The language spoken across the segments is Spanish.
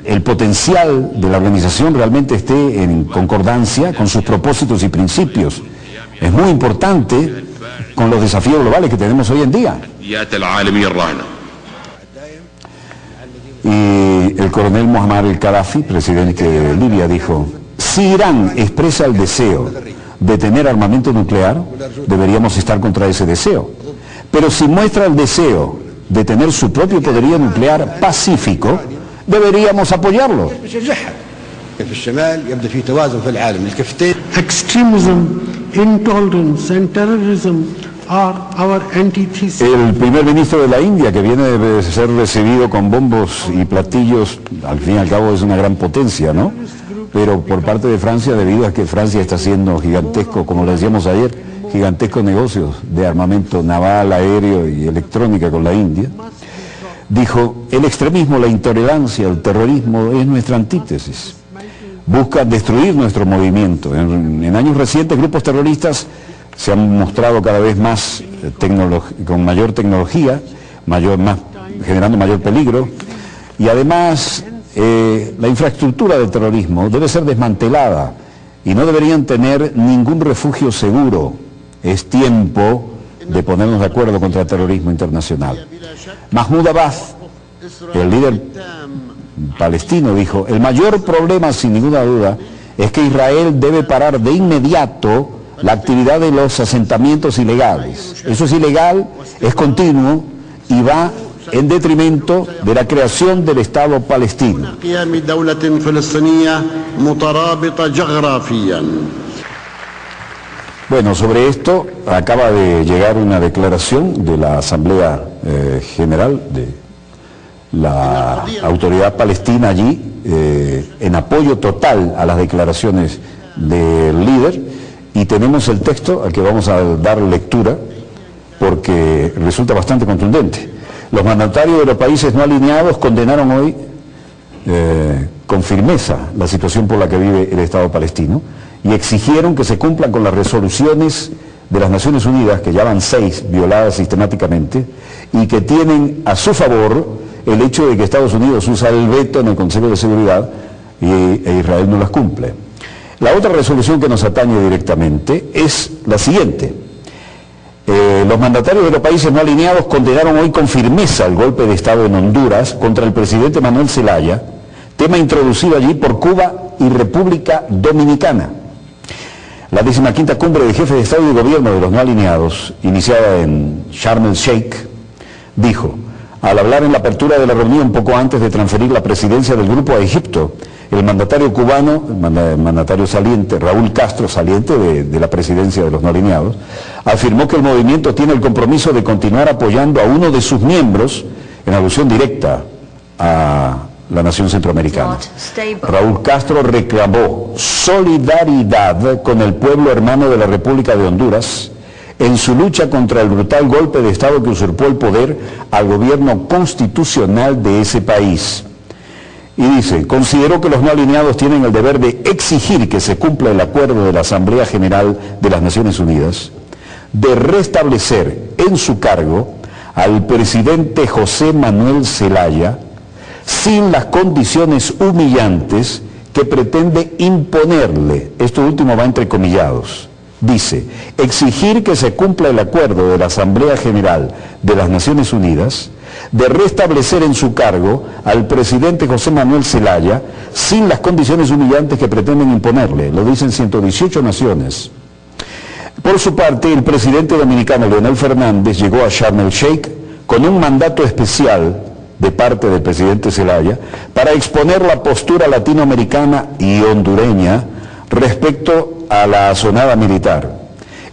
el potencial de la organización realmente esté en concordancia con sus propósitos y principios. Es muy importante con los desafíos globales que tenemos hoy en día. Y el coronel Muammar el-Gaddafi, presidente de Libia, dijo: si Irán expresa el deseo de tener armamento nuclear, deberíamos estar contra ese deseo. Pero si muestra el deseo de tener su propio poderío nuclear pacífico, deberíamos apoyarlo. Extremism, intolerance and terrorism are our antithesis. El primer ministro de la India, que viene de ser recibido con bombos y platillos, al fin y al cabo es una gran potencia, ¿no? Pero por parte de Francia, debido a que Francia está haciendo gigantesco, como le decíamos ayer, gigantescos negocios de armamento naval, aéreo y electrónica con la India, dijo: el extremismo, la intolerancia, el terrorismo es nuestra antítesis. Busca destruir nuestro movimiento. En años recientes, grupos terroristas se han mostrado cada vez más con mayor tecnología, generando mayor peligro, y además la infraestructura del terrorismo debe ser desmantelada y no deberían tener ningún refugio seguro. Es tiempo de ponernos de acuerdo contra el terrorismo internacional. Mahmoud Abbas, el líder palestino, dijo: el mayor problema, sin ninguna duda, es que Israel debe parar de inmediato la actividad de los asentamientos ilegales. Eso es ilegal, es continuo y va en detrimento de la creación del Estado palestino. Bueno, sobre esto acaba de llegar una declaración de la Asamblea General de la Autoridad Palestina allí, en apoyo total a las declaraciones del líder, y tenemos el texto al que vamos a dar lectura porque resulta bastante contundente. Los mandatarios de los países no alineados condenaron hoy con firmeza la situación por la que vive el Estado palestino y exigieron que se cumplan con las resoluciones de las Naciones Unidas, que ya van 6 violadas sistemáticamente, y que tienen a su favor el hecho de que Estados Unidos usa el veto en el Consejo de Seguridad e Israel no las cumple. La otra resolución que nos atañe directamente es la siguiente. Los mandatarios de los países no alineados condenaron hoy con firmeza el golpe de Estado en Honduras contra el presidente Manuel Zelaya, tema introducido allí por Cuba y República Dominicana. La 15ª cumbre de jefes de Estado y de Gobierno de los no alineados, iniciada en Sharm el Sheikh, dijo, al hablar en la apertura de la reunión poco antes de transferir la presidencia del grupo a Egipto, el mandatario cubano, el mandatario saliente, Raúl Castro, saliente de la presidencia de los no alineados, afirmó que el movimiento tiene el compromiso de continuar apoyando a uno de sus miembros, en alusión directa a la nación centroamericana. Raúl Castro reclamó solidaridad con el pueblo hermano de la República de Honduras en su lucha contra el brutal golpe de Estado que usurpó el poder al gobierno constitucional de ese país. Y dice, consideró que los no alineados tienen el deber de exigir que se cumpla el acuerdo de la Asamblea General de las Naciones Unidas, de restablecer en su cargo al presidente José Manuel Zelaya, sin las condiciones humillantes que pretende imponerle. Esto último va entrecomillados. Dice, exigir que se cumpla el acuerdo de la Asamblea General de las Naciones Unidas, de restablecer en su cargo al presidente José Manuel Zelaya, sin las condiciones humillantes que pretenden imponerle. Lo dicen 118 naciones. Por su parte, el presidente dominicano Leonel Fernández llegó a Sharm el Sheikh con un mandato especial de parte del presidente Zelaya para exponer la postura latinoamericana y hondureña respecto a la asonada militar.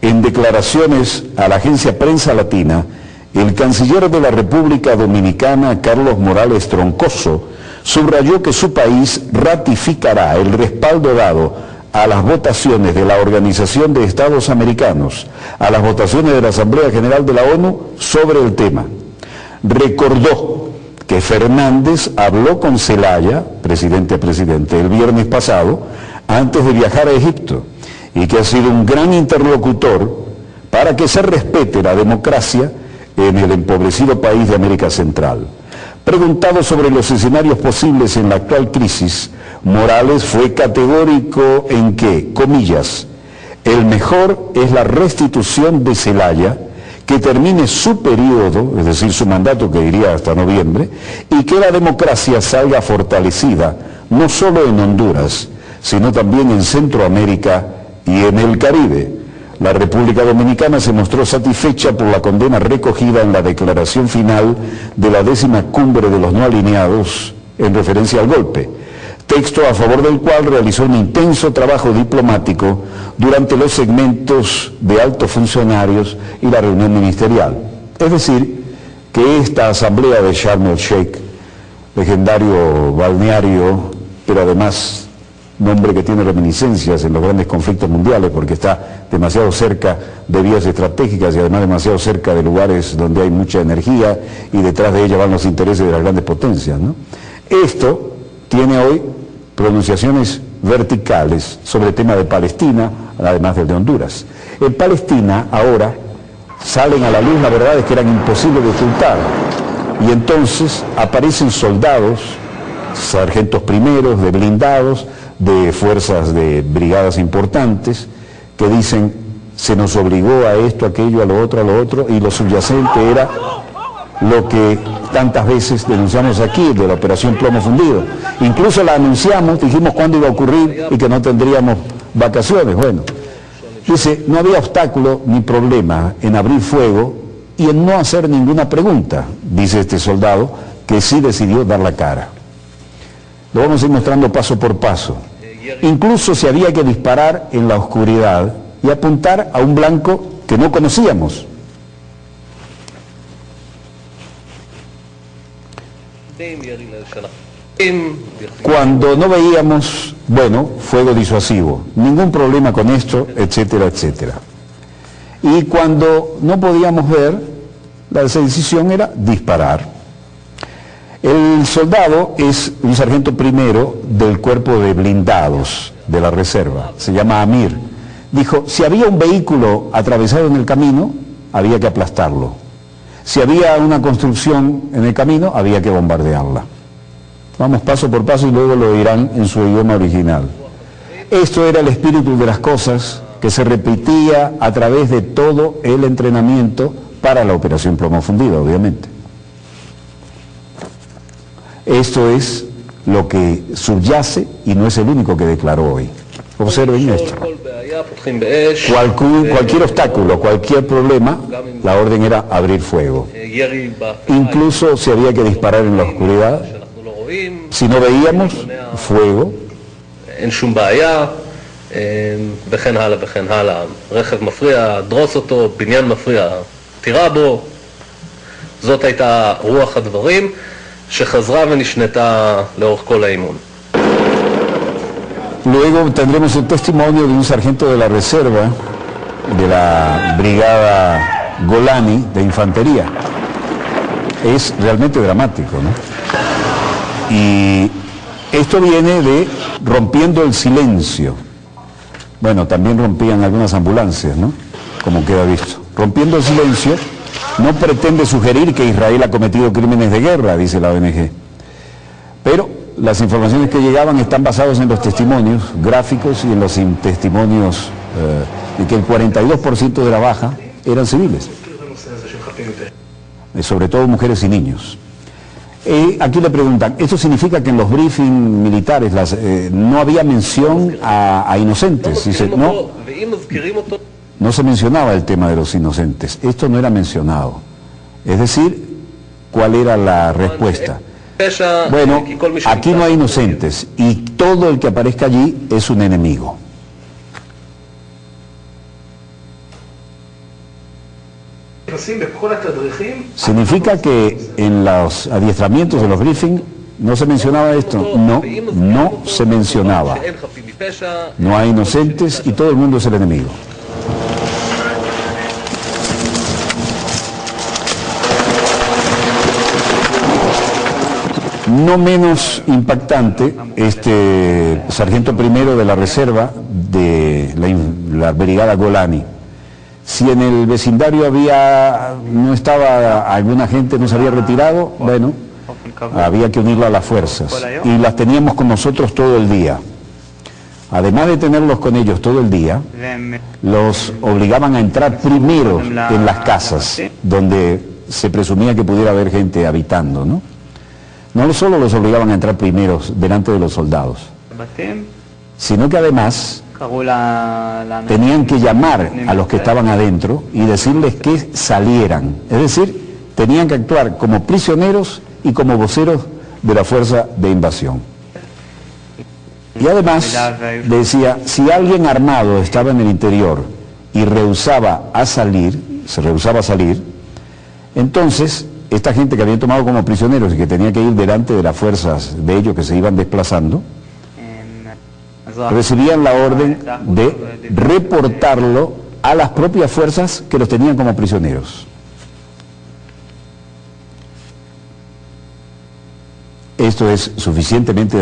En declaraciones a la agencia Prensa Latina, el canciller de la República Dominicana, Carlos Morales Troncoso, subrayó que su país ratificará el respaldo dado a las votaciones de la Organización de Estados Americanos, a las votaciones de la Asamblea General de la ONU sobre el tema. Recordó que Fernández habló con Zelaya, presidente a presidente, el viernes pasado, antes de viajar a Egipto, y que ha sido un gran interlocutor para que se respete la democracia en el empobrecido país de América Central. Preguntado sobre los escenarios posibles en la actual crisis, Morales fue categórico en que, comillas, el mejor es la restitución de Zelaya, que termine su periodo, es decir, su mandato que iría hasta noviembre, y que la democracia salga fortalecida, no solo en Honduras, sino también en Centroamérica y en el Caribe. La República Dominicana se mostró satisfecha por la condena recogida en la declaración final de la 10ª cumbre de los no alineados en referencia al golpe, texto a favor del cual realizó un intenso trabajo diplomático durante los segmentos de altos funcionarios y la reunión ministerial. Es decir, que esta asamblea de Sharm el Sheikh, legendario balneario, pero además nombre que tiene reminiscencias en los grandes conflictos mundiales porque está demasiado cerca de vías estratégicas y además demasiado cerca de lugares donde hay mucha energía y detrás de ella van los intereses de las grandes potencias, ¿no? Esto tiene hoy pronunciaciones verticales sobre el tema de Palestina, además del de Honduras. En Palestina ahora salen a la luz las verdades que eran imposibles de ocultar y entonces aparecen soldados, sargentos primeros de blindados, de fuerzas de brigadas importantes, que dicen, se nos obligó a esto, aquello, a lo otro, y lo subyacente era lo que tantas veces denunciamos aquí, de la operación Plomo Fundido. Incluso la anunciamos, dijimos cuándo iba a ocurrir y que no tendríamos vacaciones. Bueno, dice, no había obstáculo ni problema en abrir fuego y en no hacer ninguna pregunta, dice este soldado, que sí decidió dar la cara. Lo vamos a ir mostrando paso por paso. Incluso si había que disparar en la oscuridad y apuntar a un blanco que no conocíamos. Cuando no veíamos, bueno, fuego disuasivo, ningún problema con esto, etcétera, etcétera. Y cuando no podíamos ver, la decisión era disparar. El soldado es un sargento primero del cuerpo de blindados de la reserva, se llama Amir. Dijo, si había un vehículo atravesado en el camino, había que aplastarlo. Si había una construcción en el camino, había que bombardearla. Vamos paso por paso y luego lo dirán en su idioma original. Esto era el espíritu de las cosas que se repetía a través de todo el entrenamiento para la operación Plomo Fundido, obviamente. Esto es lo que subyace y no es el único que declaró hoy. Observen esto. Cualquier obstáculo, cualquier problema, la orden era abrir fuego. Incluso si había que disparar en la oscuridad, si no veíamos, fuego. וכן הלאה וכן הלאה. רכב מפריע, דרוס אותו, בניין מפריע, תירה בו. זאת הייתה רוח הדברים שחזרה ונשנתה לאורך כל האימון. Luego tendremos el testimonio de un sargento de la reserva de la brigada Golani de infantería. Es realmente dramático, ¿no? Y esto viene de rompiendo el silencio. Bueno, también rompían algunas ambulancias, ¿no? Como queda visto. Rompiendo el silencio no pretende sugerir que Israel ha cometido crímenes de guerra, dice la ONG. Pero las informaciones que llegaban están basadas en los testimonios gráficos y en los testimonios de que el 42% de la baja eran civiles. Sobre todo mujeres y niños. Aquí le preguntan, ¿esto significa que en los briefings militares no había mención a inocentes? Dice, no se mencionaba el tema de los inocentes, esto no era mencionado. Es decir, ¿cuál era la respuesta? Bueno, aquí no hay inocentes y todo el que aparezca allí es un enemigo. ¿Significa que en los adiestramientos, en los briefings, no se mencionaba esto? No, no se mencionaba. No hay inocentes y todo el mundo es el enemigo. No menos impactante, este sargento primero de la reserva de la brigada Golani. Si en el vecindario no estaba alguna gente, no se había retirado, bueno, había que unirla a las fuerzas y las teníamos con nosotros todo el día. Además de tenerlos con ellos todo el día, los obligaban a entrar primero en las casas donde se presumía que pudiera haber gente habitando, ¿no? No solo los obligaban a entrar primeros delante de los soldados, sino que además tenían que llamar a los que estaban adentro y decirles que salieran. Es decir, tenían que actuar como prisioneros y como voceros de la fuerza de invasión. Y además decía, si alguien armado estaba en el interior y se rehusaba a salir, entonces esta gente que habían tomado como prisioneros y que tenía que ir delante de las fuerzas de ellos que se iban desplazando, recibían la orden de reportarlo a las propias fuerzas que los tenían como prisioneros. Esto es suficientemente